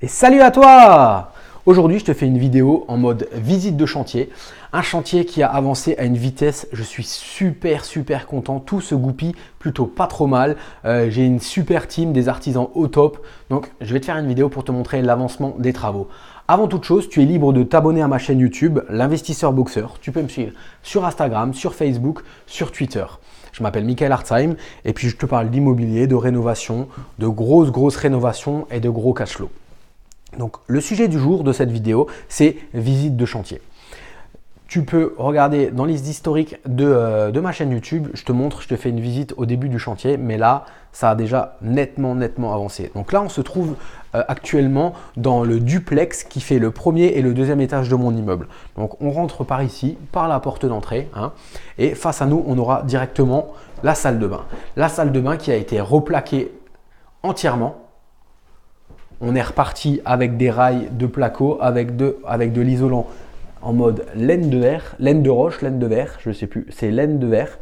Et salut à toi! Aujourd'hui, je te fais une vidéo en mode visite de chantier. Un chantier qui a avancé à une vitesse, je suis super content. Tout se goupille plutôt pas trop mal. J'ai une super team, des artisans au top. Donc, je vais te faire une vidéo pour te montrer l'avancement des travaux. Avant toute chose, tu es libre de t'abonner à ma chaîne YouTube, l'investisseur boxeur. Tu peux me suivre sur Instagram, sur Facebook, sur Twitter. Je m'appelle Michael Hartzheim et puis je te parle d'immobilier, de rénovation, de grosses rénovations et de gros cash flow. Donc, le sujet du jour de cette vidéo, c'est visite de chantier. Tu peux regarder dans les historiques de ma chaîne YouTube, je te fais une visite au début du chantier, mais là, ça a déjà nettement avancé. Donc là, on se trouve actuellement dans le duplex qui fait le premier et le deuxième étage de mon immeuble. Donc, on rentre par ici, par la porte d'entrée, et face à nous, on aura directement la salle de bain. La salle de bain qui a été replaquée entièrement. On est reparti avec des rails de placo, avec de l'isolant en mode laine de verre, laine de roche, laine de verre, je ne sais plus, c'est laine de verre.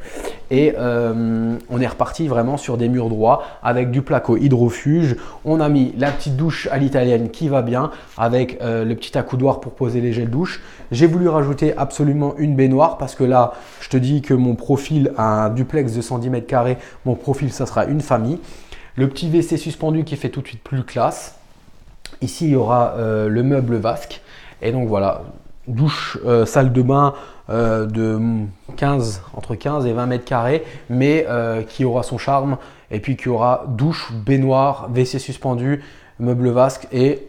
Et on est reparti vraiment sur des murs droits avec du placo hydrofuge. On a mis la petite douche à l'italienne qui va bien avec le petit accoudoir pour poser les gels douche. J'ai voulu rajouter absolument une baignoire parce que là, je te dis que mon profil, un duplex de 110 mètres carrés, mon profil, ça sera une famille. Le petit WC suspendu qui fait tout de suite plus classe. Ici, il y aura le meuble vasque. Et donc voilà, douche, salle de bain de entre 15 et 20 mètres carrés, mais qui aura son charme. Et puis qui aura douche, baignoire, WC suspendu, meuble vasque. Et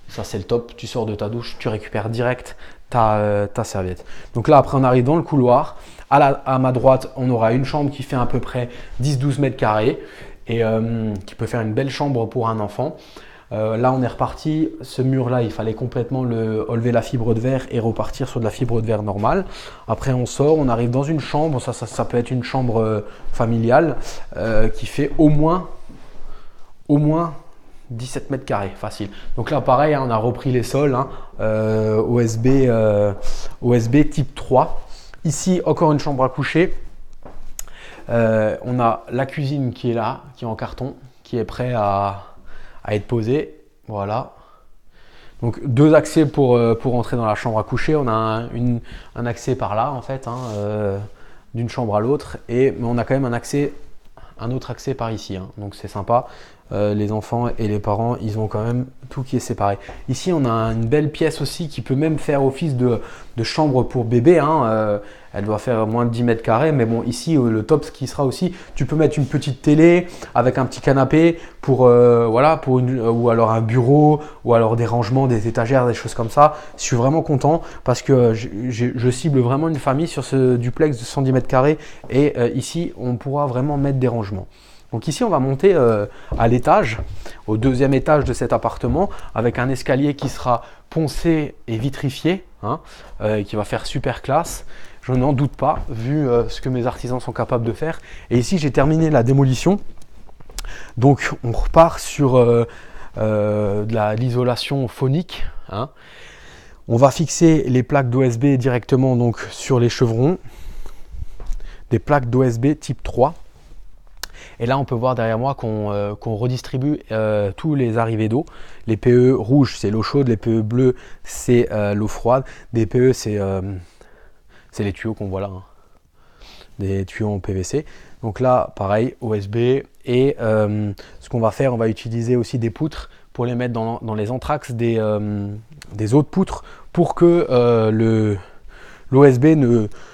ça, c'est le top. Tu sors de ta douche, tu récupères direct ta serviette. Donc là, après, on arrive dans le couloir. À ma droite, on aura une chambre qui fait à peu près 10-12 mètres carrés et qui peut faire une belle chambre pour un enfant. Là, on est reparti. Ce mur-là, il fallait complètement enlever la fibre de verre et repartir sur de la fibre de verre normale. Après, on sort, on arrive dans une chambre. Ça peut être une chambre familiale qui fait au moins 17 mètres carrés, facile. Donc là, pareil, on a repris les sols, OSB type 3. Ici, encore une chambre à coucher. On a la cuisine qui est là, qui est en carton, qui est prêt à être posé, voilà. Donc deux accès pour entrer dans la chambre à coucher. On a un accès par là en fait, d'une chambre à l'autre, mais on a quand même un autre accès par ici, donc c'est sympa. Les enfants et les parents, ils ont quand même tout qui est séparé. Ici, on a une belle pièce aussi qui peut même faire office de chambre pour bébé. Elle doit faire moins de 10 mètres carrés, mais bon, ici, le top, ce qui sera aussi, tu peux mettre une petite télé avec un petit canapé ou alors un bureau, ou alors des rangements, des étagères, des choses comme ça. Je suis vraiment content parce que je cible vraiment une famille sur ce duplex de 110 mètres carrés et ici, on pourra vraiment mettre des rangements. Donc ici, on va monter à l'étage, au deuxième étage de cet appartement, avec un escalier qui sera poncé et vitrifié, qui va faire super classe. Je n'en doute pas, vu ce que mes artisans sont capables de faire. Et ici, j'ai terminé la démolition. Donc, on repart sur de l'isolation phonique. On va fixer les plaques d'OSB directement donc, sur les chevrons. Des plaques d'OSB type 3. Et là, on peut voir derrière moi qu'on redistribue tous les arrivées d'eau. Les PE rouges, c'est l'eau chaude. Les PE bleus, c'est l'eau froide. Des PE, c'est les tuyaux qu'on voit là. Des tuyaux en PVC. Donc là, pareil, OSB. Et ce qu'on va faire, on va utiliser aussi des poutres pour les mettre dans les entraxes des autres poutres pour que l'OSB,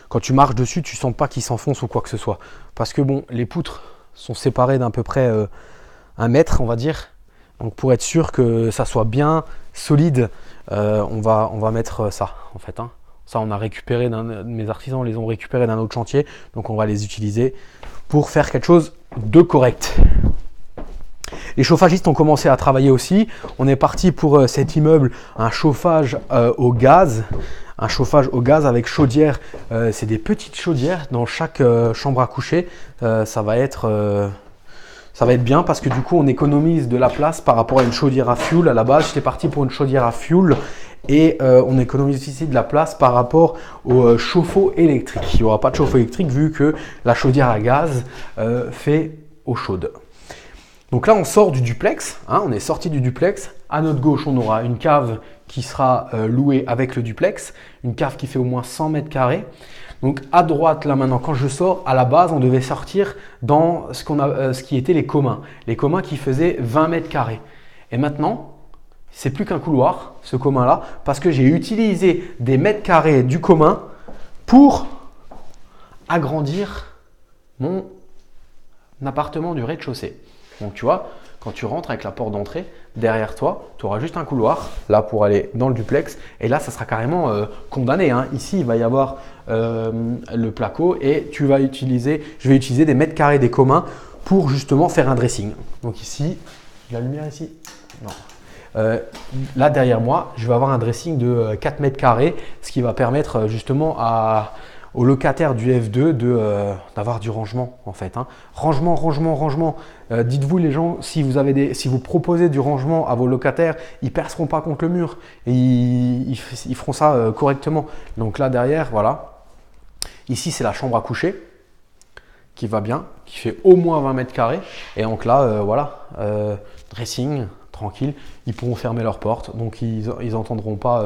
quand tu marches dessus, tu ne sens pas qu'il s'enfonce ou quoi que ce soit. Parce que bon, les poutres sont séparés d'à peu près 1 mètre, on va dire. Donc pour être sûr que ça soit bien solide, on va mettre ça en fait. Ça, on a récupéré mes artisans les ont récupérés d'un autre chantier, donc on va les utiliser pour faire quelque chose de correct. Les chauffagistes ont commencé à travailler aussi. On est parti pour cet immeuble, un chauffage au gaz. Un chauffage au gaz avec chaudière, c'est des petites chaudières dans chaque chambre à coucher. Ça va être bien parce que du coup on économise de la place par rapport à une chaudière à fioul. À la base, j'étais parti pour une chaudière à fioul et on économise ici de la place par rapport au chauffe-eau électrique. Il n'y aura pas de chauffe-eau électrique vu que la chaudière à gaz fait eau chaude. Donc là, on sort du duplex, on est sorti du duplex. À notre gauche, on aura une cave qui sera louée avec le duplex, une cave qui fait au moins 100 mètres carrés. Donc à droite, là maintenant, quand je sors, à la base, on devait sortir dans ce qui était les communs qui faisaient 20 mètres carrés. Et maintenant, c'est plus qu'un couloir, ce commun-là, parce que j'ai utilisé des mètres carrés du commun pour agrandir mon appartement du rez-de-chaussée. Donc tu vois, quand tu rentres avec la porte d'entrée, derrière toi, tu auras juste un couloir là pour aller dans le duplex. Et là, ça sera carrément condamné. Hein. Ici, il va y avoir le placo et je vais utiliser des mètres carrés des communs pour justement faire un dressing. Donc ici, la lumière ici, non. Là derrière moi, je vais avoir un dressing de 4 mètres carrés, ce qui va permettre justement aux locataires du F2 d'avoir du rangement en fait. Hein. Rangement. Dites-vous les gens, si vous proposez du rangement à vos locataires, ils ne perceront pas contre le mur et ils feront ça correctement. Donc là derrière, voilà. Ici, c'est la chambre à coucher qui va bien, qui fait au moins 20 mètres carrés. Et donc là, voilà, dressing, tranquille. Ils pourront fermer leurs portes, donc ils n'entendront pas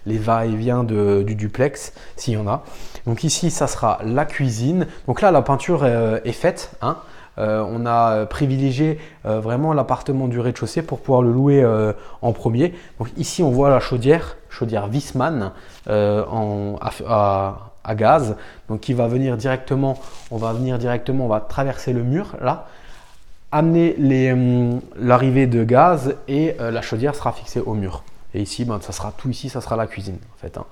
les va-et-vient du duplex, s'il y en a. Donc ici, ça sera la cuisine. Donc là, la peinture est faite. Hein. On a privilégié vraiment l'appartement du rez-de-chaussée pour pouvoir le louer en premier. Donc ici, on voit la chaudière Wiesmann à gaz, donc qui va venir directement, on va traverser le mur là, amener l'arrivée de gaz et la chaudière sera fixée au mur. Et ici, ça sera tout ici, ça sera la cuisine en fait. Hein.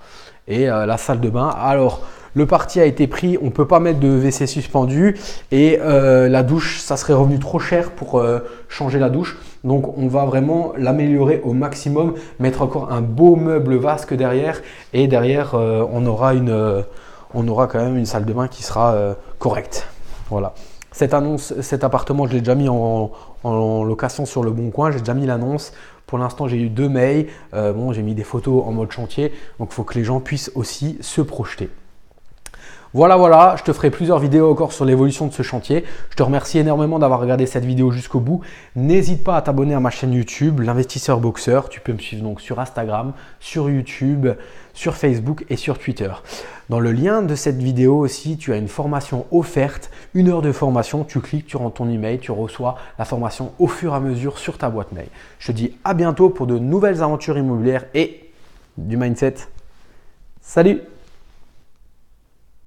Et la salle de bain. Alors, le parti a été pris, on ne peut pas mettre de WC suspendu et la douche, ça serait revenu trop cher pour changer la douche. Donc, on va vraiment l'améliorer au maximum, mettre encore un beau meuble vasque derrière et derrière, on aura quand même une salle de bain qui sera correcte. Voilà. Cet appartement, je l'ai déjà mis en location sur le Bon Coin, j'ai déjà mis l'annonce. Pour l'instant, j'ai eu 2 mails. J'ai mis des photos en mode chantier, donc il faut que les gens puissent aussi se projeter. Voilà, je te ferai plusieurs vidéos encore sur l'évolution de ce chantier. Je te remercie énormément d'avoir regardé cette vidéo jusqu'au bout. N'hésite pas à t'abonner à ma chaîne YouTube, l'investisseur boxeur. Tu peux me suivre donc sur Instagram, sur YouTube, sur Facebook et sur Twitter. Dans le lien de cette vidéo aussi, tu as une formation offerte, 1 heure de formation. Tu cliques, tu rentres ton email, tu reçois la formation au fur et à mesure sur ta boîte mail. Je te dis à bientôt pour de nouvelles aventures immobilières et du mindset. Salut!